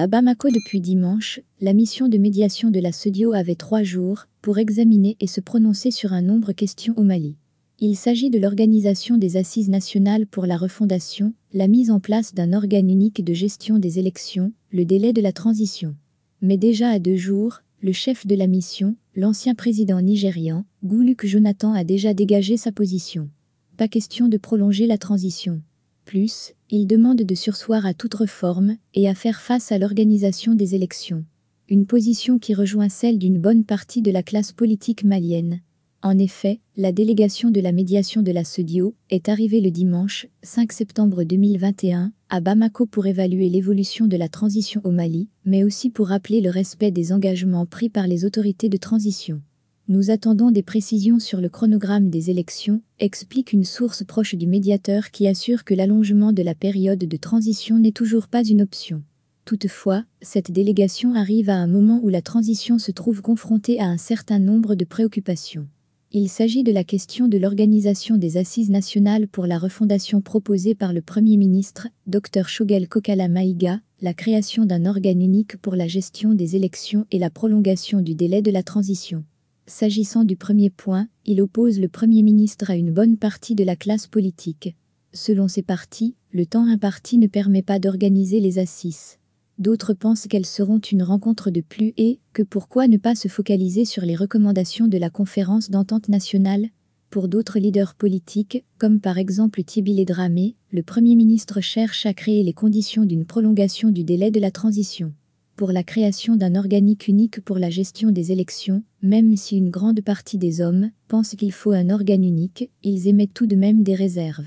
À Bamako depuis dimanche, la mission de médiation de la CEDEAO avait 3 jours pour examiner et se prononcer sur un nombre de questions au Mali. Il s'agit de l'organisation des assises nationales pour la refondation, la mise en place d'un organe unique de gestion des élections, le délai de la transition. Mais déjà à 2 jours, le chef de la mission, l'ancien président nigérian, Goodluck Jonathan a déjà dégagé sa position. Pas question de prolonger la transition. Plus, il demande de surseoir à toute réforme et à faire face à l'organisation des élections. Une position qui rejoint celle d'une bonne partie de la classe politique malienne. En effet, la délégation de la médiation de la CEDEAO est arrivée le dimanche 5 septembre 2021 à Bamako pour évaluer l'évolution de la transition au Mali, mais aussi pour rappeler le respect des engagements pris par les autorités de transition. Nous attendons des précisions sur le chronogramme des élections, explique une source proche du médiateur qui assure que l'allongement de la période de transition n'est toujours pas une option. Toutefois, cette délégation arrive à un moment où la transition se trouve confrontée à un certain nombre de préoccupations. Il s'agit de la question de l'organisation des assises nationales pour la refondation proposée par le Premier ministre, Dr Choguel Kokala Maïga, la création d'un organe unique pour la gestion des élections et la prolongation du délai de la transition. S'agissant du premier point, il oppose le Premier ministre à une bonne partie de la classe politique. Selon ces partis, le temps imparti ne permet pas d'organiser les assises. D'autres pensent qu'elles seront une rencontre de plus et que pourquoi ne pas se focaliser sur les recommandations de la conférence d'entente nationale. Pour d'autres leaders politiques, comme par exemple Tibile Dramé, le Premier ministre cherche à créer les conditions d'une prolongation du délai de la transition. Pour la création d'un organique unique pour la gestion des élections, même si une grande partie des hommes pensent qu'il faut un organe unique, ils émettent tout de même des réserves.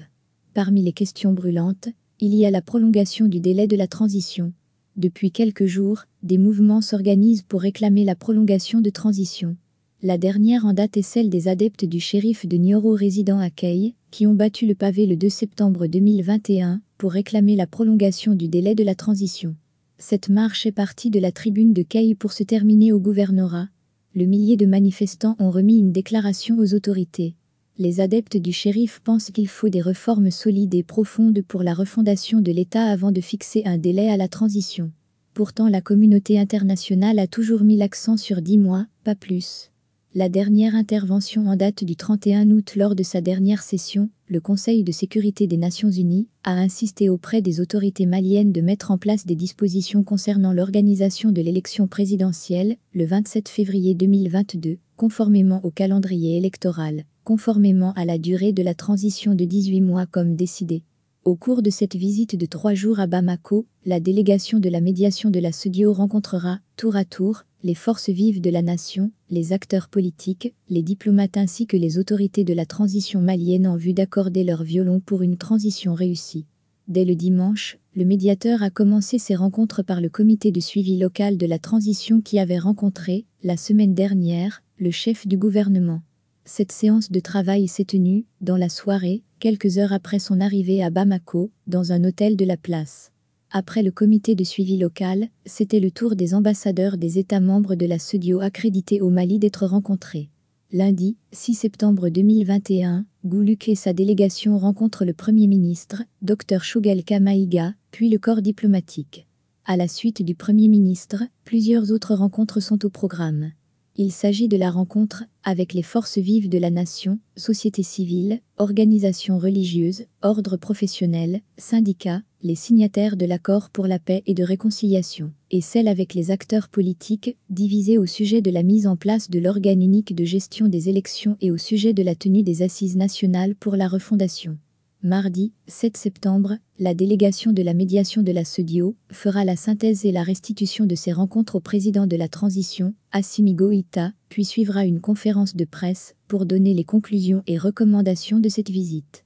Parmi les questions brûlantes, il y a la prolongation du délai de la transition. Depuis quelques jours, des mouvements s'organisent pour réclamer la prolongation de transition. La dernière en date est celle des adeptes du shérif de Nioro résidant à Kay, qui ont battu le pavé le 2 septembre 2021 pour réclamer la prolongation du délai de la transition. Cette marche est partie de la tribune de Kay pour se terminer au gouvernorat. Le millier de manifestants ont remis une déclaration aux autorités. Les adeptes du shérif pensent qu'il faut des réformes solides et profondes pour la refondation de l'État avant de fixer un délai à la transition. Pourtant, la communauté internationale a toujours mis l'accent sur 10 mois, pas plus. La dernière intervention en date du 31 août lors de sa dernière session, le Conseil de sécurité des Nations Unies a insisté auprès des autorités maliennes de mettre en place des dispositions concernant l'organisation de l'élection présidentielle, le 27 février 2022, conformément au calendrier électoral, conformément à la durée de la transition de 18 mois comme décidé. Au cours de cette visite de 3 jours à Bamako, la délégation de la médiation de la CEDEAO rencontrera, tour à tour, les forces vives de la nation, les acteurs politiques, les diplomates ainsi que les autorités de la transition malienne en vue d'accorder leur violon pour une transition réussie. Dès le dimanche, le médiateur a commencé ses rencontres par le comité de suivi local de la transition qui avait rencontré, la semaine dernière, le chef du gouvernement. Cette séance de travail s'est tenue, dans la soirée, quelques heures après son arrivée à Bamako, dans un hôtel de la place. Après le comité de suivi local, c'était le tour des ambassadeurs des États membres de la CEDEAO accrédités au Mali d'être rencontrés. Lundi, 6 septembre 2021, Goodluck et sa délégation rencontrent le Premier ministre, Dr Choguel Maïga, puis le corps diplomatique. À la suite du Premier ministre, plusieurs autres rencontres sont au programme. Il s'agit de la rencontre avec les forces vives de la nation, société civile, organisations religieuses, ordres professionnels, syndicats, les signataires de l'accord pour la paix et de réconciliation, et celle avec les acteurs politiques, divisés au sujet de la mise en place de l'organe unique de gestion des élections et au sujet de la tenue des assises nationales pour la refondation. Mardi, 7 septembre, la délégation de la médiation de la CEDEAO fera la synthèse et la restitution de ces rencontres au président de la transition, Assimi Goïta, puis suivra une conférence de presse pour donner les conclusions et recommandations de cette visite.